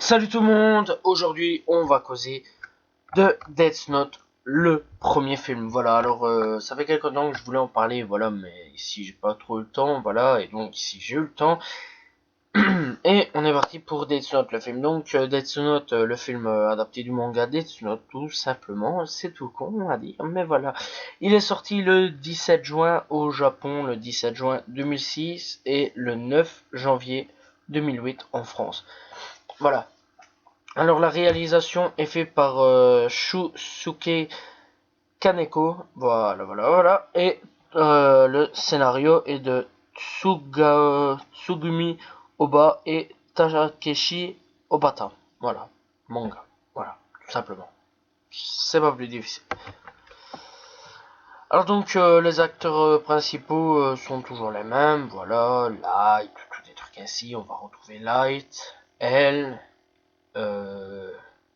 Salut tout le monde, aujourd'hui on va causer de Death Note, le premier film. Voilà, alors ça fait quelques temps que je voulais en parler, voilà, mais ici j'ai pas trop le temps, voilà, et donc ici j'ai eu le temps. Et on est parti pour Death Note, le film. Donc Death Note, le film adapté du manga Death Note, tout simplement, c'est tout con à dire, mais voilà. Il est sorti le 17 juin au Japon, le 17 juin 2006, et le 9 janvier 2008 en France. Voilà. Alors la réalisation est faite par Shusuke Kaneko, voilà, et le scénario est de Tsugumi Oba et Takeshi Obata, voilà, manga, voilà, tout simplement, c'est pas plus difficile. Alors donc les acteurs principaux sont toujours les mêmes, voilà, Light, tous des trucs ainsi, on va retrouver Light, elle,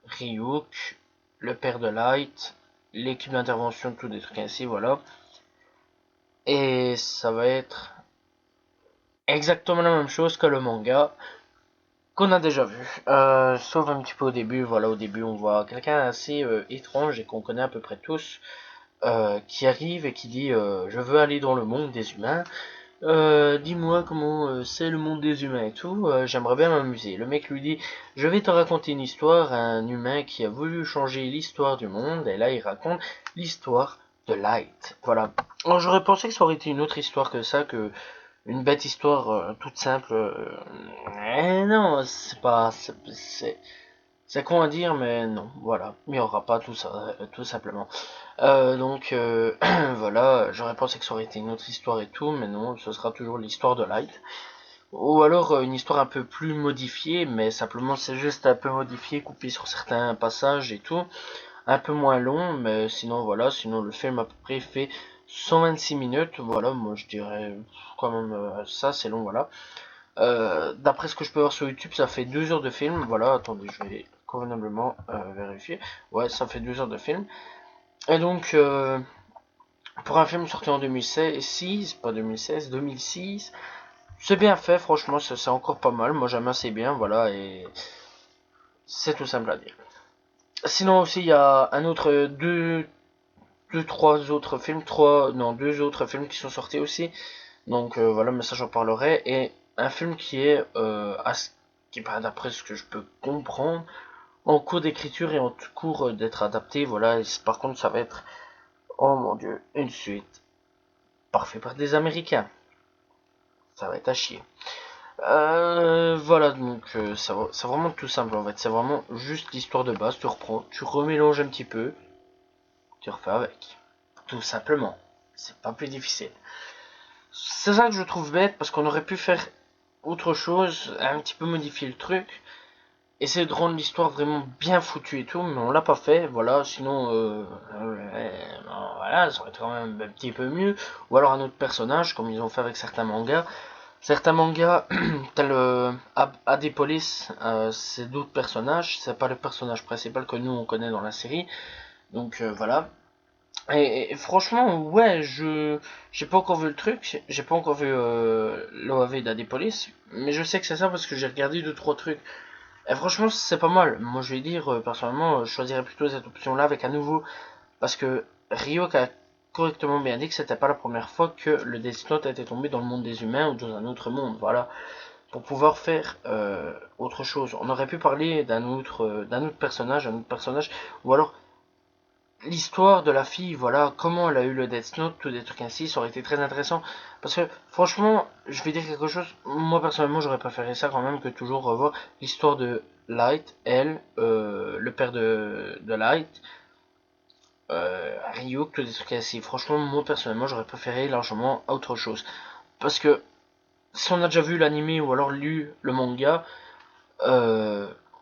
Ryuk, le père de Light, l'équipe d'intervention, tout des trucs ainsi, voilà. Et ça va être exactement la même chose que le manga qu'on a déjà vu. Sauf un petit peu au début, voilà, au début on voit quelqu'un assez étrange et qu'on connaît à peu près tous, qui arrive et qui dit je veux aller dans le monde des humains. Dis-moi comment c'est le monde des humains et tout, j'aimerais bien m'amuser. Le mec lui dit, je vais te raconter une histoire, un humain qui a voulu changer l'histoire du monde, et là il raconte l'histoire de Light. Voilà. Alors j'aurais pensé que ça aurait été une autre histoire que ça, que une bête histoire toute simple. Mais non, c'est pas, c'est con à dire, mais non, voilà, il n'y aura pas tout ça, tout simplement. Donc voilà, j'aurais pensé que ça aurait été une autre histoire et tout, mais non, ce sera toujours l'histoire de Light. Ou alors une histoire un peu plus modifiée, mais simplement c'est juste un peu modifié, coupé sur certains passages et tout. Un peu moins long, mais sinon voilà, sinon le film à peu près fait 126 minutes, voilà, moi je dirais quand même ça, c'est long, voilà. D'après ce que je peux voir sur YouTube, ça fait 2 heures de film, voilà, attendez, je vais convenablement vérifier. Ouais, ça fait 2 heures de film. Et donc, pour un film sorti en 2006, pas 2016, 2006, c'est bien fait, franchement, c'est encore pas mal. Moi, j'aime assez bien, voilà, et c'est tout simple à dire. Sinon aussi, il y a un autre, trois autres films, deux autres films qui sont sortis aussi. Donc voilà, mais ça j'en parlerai. Et un film qui est, d'après ce que je peux comprendre, en cours d'écriture et en cours d'être adapté. Voilà, et par contre, ça va être, oh mon dieu, une suite parfait par des Américains. Ça va être à chier. Voilà, donc c'est vraiment tout simple en fait. C'est vraiment juste l'histoire de base. Tu reprends, tu remélanges un petit peu, tu refais avec. Tout simplement. C'est pas plus difficile. C'est ça que je trouve bête parce qu'on aurait pu faire autre chose, un petit peu modifier le truc, essayer de rendre l'histoire vraiment bien foutue et tout, mais on l'a pas fait. Voilà, sinon, voilà, ça aurait été quand même un petit peu mieux. Ou alors un autre personnage, comme ils ont fait avec certains mangas. Certains mangas, tel Adepolis, c'est d'autres personnages, c'est pas le personnage principal que nous on connaît dans la série. Donc voilà. Et franchement, ouais, j'ai pas encore vu le truc, j'ai pas encore vu l'OAV d'Adepolis, mais je sais que c'est ça parce que j'ai regardé 2 3 trucs. Et franchement, c'est pas mal. Moi, je vais dire, personnellement, je choisirais plutôt cette option-là avec un nouveau, parce que Ryuk a correctement bien dit que c'était pas la première fois que le Death Note était tombé dans le monde des humains ou dans un autre monde, voilà, pour pouvoir faire autre chose. On aurait pu parler d'un autre personnage, ou alors l'histoire de la fille, voilà, comment elle a eu le Death Note, tout des trucs ainsi, ça aurait été très intéressant. Parce que, franchement, je vais dire quelque chose, moi personnellement, j'aurais préféré ça quand même que toujours revoir l'histoire de Light, elle, le père de Light, Ryuk, tout des trucs ainsi. Franchement, moi personnellement, j'aurais préféré largement autre chose. Parce que, si on a déjà vu l'anime ou alors lu le manga,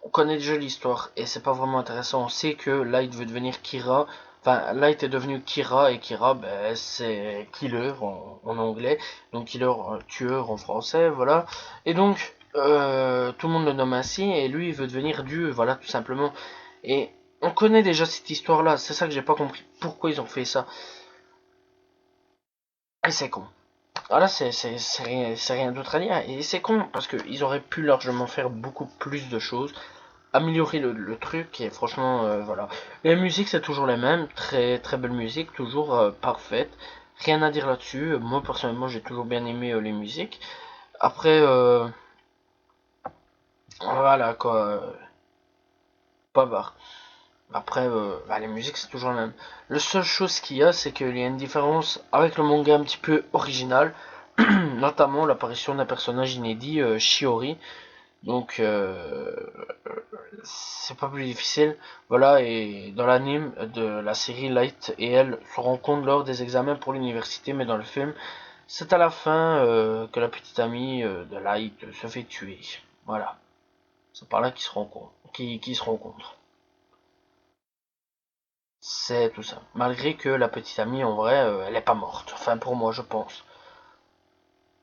on connaît déjà l'histoire et c'est pas vraiment intéressant. On sait que Light veut devenir Kira. Enfin, Light est devenu Kira et Kira, ben, c'est killer en anglais, donc killer, tueur en français, voilà. Et donc, tout le monde le nomme ainsi et lui il veut devenir Dieu, voilà, tout simplement. Et on connaît déjà cette histoire-là, c'est ça que j'ai pas compris. Pourquoi ils ont fait ça? Et c'est con. Voilà, c'est rien d'autre à dire. Et c'est con parce qu'ils auraient pu largement faire beaucoup plus de choses améliorer le truc, et franchement, voilà. Les musiques, c'est toujours les mêmes, très très belle musique, toujours parfaite. Rien à dire là-dessus. Moi, personnellement, j'ai toujours bien aimé les musiques. Après, voilà quoi, pas barre. Après, bah, les musiques, c'est toujours la même. La seule chose qu'il y a, c'est qu'il y a une différence avec le manga un petit peu original, notamment l'apparition d'un personnage inédit, Shiori. Donc, c'est pas plus difficile. Voilà, et dans l'anime de la série, Light et elle se rencontrent lors des examens pour l'université, mais dans le film, c'est à la fin que la petite amie de Light se fait tuer. Voilà, c'est par là qu'ils se rencontrent. Qui se rencontrent. C'est tout ça. Malgré que la petite amie, en vrai, elle est pas morte. Enfin, pour moi, je pense.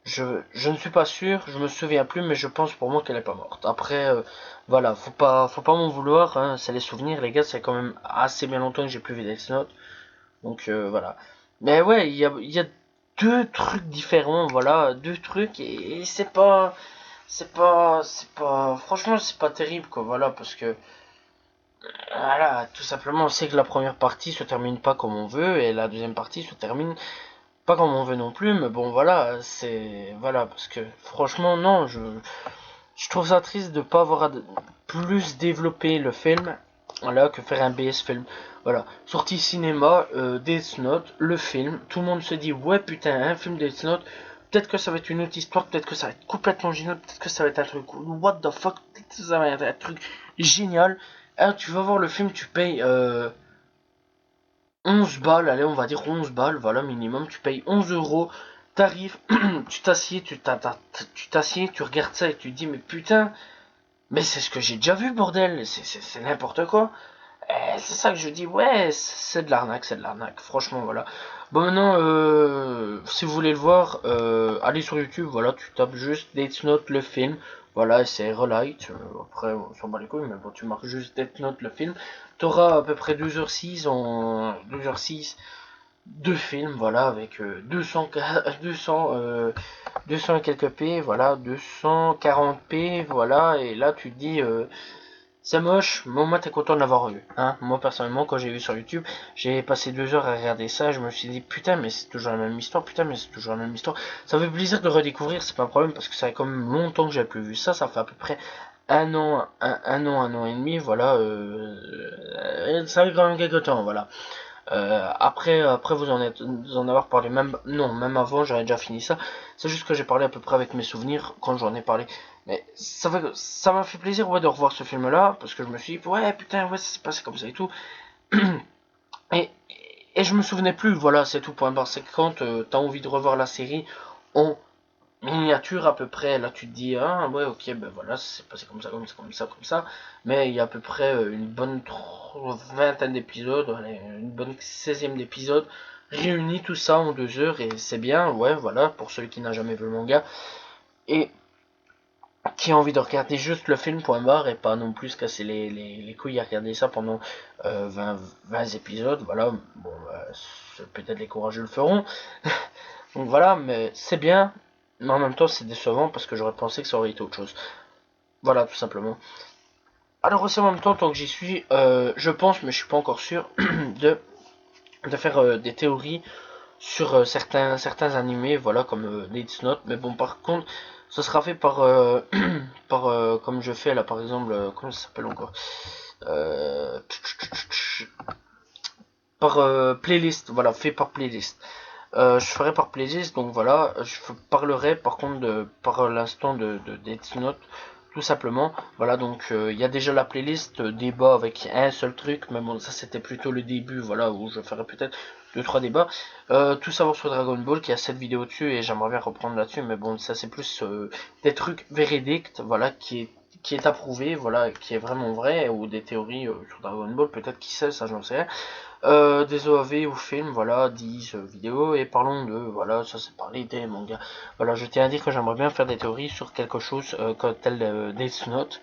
Je ne suis pas sûr, je me souviens plus, mais je pense pour moi qu'elle est pas morte. Après, voilà, faut pas m'en vouloir, hein, c'est les souvenirs, les gars, c'est quand même assez bien longtemps que j'ai plus vu Death Note. Donc voilà. Mais ouais, il y a deux trucs différents, voilà, deux trucs, et c'est pas, franchement, c'est pas terrible, quoi, voilà, parce que, voilà, tout simplement, on sait que la première partie se termine pas comme on veut, et la deuxième partie se termine pas comme on veut non plus, mais bon, voilà, c'est, voilà, parce que, franchement, non, je trouve ça triste de pas avoir plus développé le film, voilà, que faire un BS film. Voilà, sortie cinéma, Death Note, le film, tout le monde se dit ouais putain un film Death Note, peut-être que ça va être une autre histoire, peut-être que ça va être complètement génial, peut-être que ça va être un truc what the fuck, peut-être que ça va être un truc génial. Alors tu vas voir le film, tu payes 11 balles, allez on va dire 11 balles, voilà minimum, tu payes 11 euros, t'arrives, tu t'assieds, tu t'assieds, tu regardes ça et tu te dis mais putain, mais c'est ce que j'ai déjà vu, bordel. C'est n'importe quoi. C'est ça que je dis, ouais, c'est de l'arnaque, c'est de l'arnaque. Franchement, voilà. Bon, maintenant, si vous voulez le voir, allez sur YouTube, voilà, tu tapes juste Death Note le film. Voilà, c'est Relight. Après, on s'en bat les couilles, mais bon, tu marques juste Death Note le film. T'auras à peu près 2h06 en 2h06 deux films, voilà, avec 200 et quelques p, voilà, 240p, voilà, et là tu te dis, c'est moche, mais au moins t'es content de l'avoir eu, hein. Moi personnellement, quand j'ai vu sur YouTube, j'ai passé 2 heures à regarder ça, je me suis dit, putain, mais c'est toujours la même histoire, putain, mais c'est toujours la même histoire. Ça fait plaisir de redécouvrir, c'est pas un problème, parce que ça fait quand même longtemps que j'ai plus vu ça, ça fait à peu près un an et demi, voilà, ça fait quand même quelques temps, voilà. Après vous en avoir parlé même, non, même avant, j'avais déjà fini ça. C'est juste que j'ai parlé à peu près avec mes souvenirs quand j'en ai parlé. Mais ça m'a fait plaisir, ouais, de revoir ce film-là, parce que je me suis dit, ouais, putain, ouais, ça s'est passé comme ça et tout. Et, et je me souvenais plus, voilà, c'est tout, point barre. C'est que quand t'as envie de revoir la série en miniature à peu près, là tu te dis, ah ouais, ok, ben voilà, c'est passé comme ça, comme ça, comme ça, comme ça. Mais il y a à peu près une bonne vingtaine d'épisodes, une bonne 16e d'épisodes, réunis tout ça en 2 heures, et c'est bien, ouais, voilà, pour celui qui n'a jamais vu le manga. Et qui a envie de regarder juste le film, point barre, et pas non plus casser les couilles à regarder ça pendant 20 épisodes, voilà, bon, peut-être les courageux le feront. Donc voilà, mais c'est bien, mais en même temps c'est décevant parce que j'aurais pensé que ça aurait été autre chose. Voilà, tout simplement. Alors aussi en même temps, tant que j'y suis, je pense, mais je suis pas encore sûr, de faire des théories sur certains animés, voilà, comme Death Note. Mais bon, par contre, ce sera fait par, comme je fais là, par exemple, comment ça s'appelle encore euh, Par playlist, voilà, fait par playlist. Je ferai par plaisir, donc voilà, je parlerai par contre par l'instant de Death Note, tout simplement. Voilà, donc il y a déjà la playlist débat avec un seul truc, mais bon, ça c'était plutôt le début, voilà, où je ferai peut-être 2-3 débats. Tout savoir sur Dragon Ball, qui a 7 vidéos dessus, et j'aimerais bien reprendre là-dessus, mais bon, ça c'est plus des trucs véridiques, voilà, qui est approuvé, voilà, qui est vraiment vrai, ou des théories sur Dragon Ball, peut-être qui sait, ça j'en sais rien. Des OAV ou films, voilà, 10 vidéos, et parlons de, voilà, ça c'est parler des mangas. Voilà, je tiens à dire que j'aimerais bien faire des théories sur quelque chose comme tel Death Note.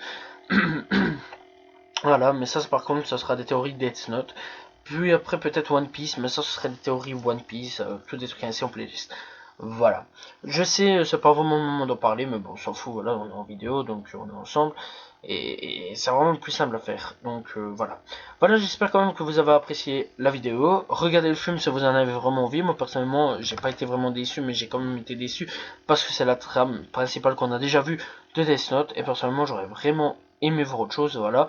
Voilà, mais ça par contre, ça sera des théories Death Note. Puis après peut-être One Piece, mais ça ce serait des théories One Piece, tout des trucs ainsi en playlist. Voilà. Je sais, c'est pas vraiment le moment d'en parler, mais bon, on s'en fout, voilà, on est en vidéo, donc on est ensemble. Et c'est vraiment plus simple à faire. Donc voilà. Voilà, j'espère quand même que vous avez apprécié la vidéo. Regardez le film si vous en avez vraiment envie. Moi personnellement, j'ai pas été vraiment déçu, mais j'ai quand même été déçu parce que c'est la trame principale qu'on a déjà vue de Death Note. Et personnellement, j'aurais vraiment aimé voir autre chose, voilà.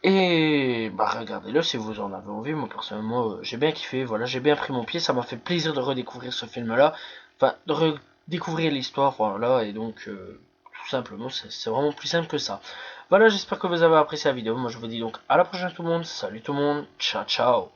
Et bah regardez-le si vous en avez envie. Moi personnellement, j'ai bien kiffé. Voilà, j'ai bien pris mon pied. Ça m'a fait plaisir de redécouvrir ce film-là. Enfin, de redécouvrir l'histoire, voilà. Et donc, tout simplement, c'est vraiment plus simple que ça. Voilà, j'espère que vous avez apprécié la vidéo. Moi, je vous dis donc à la prochaine tout le monde. Salut tout le monde. Ciao, ciao.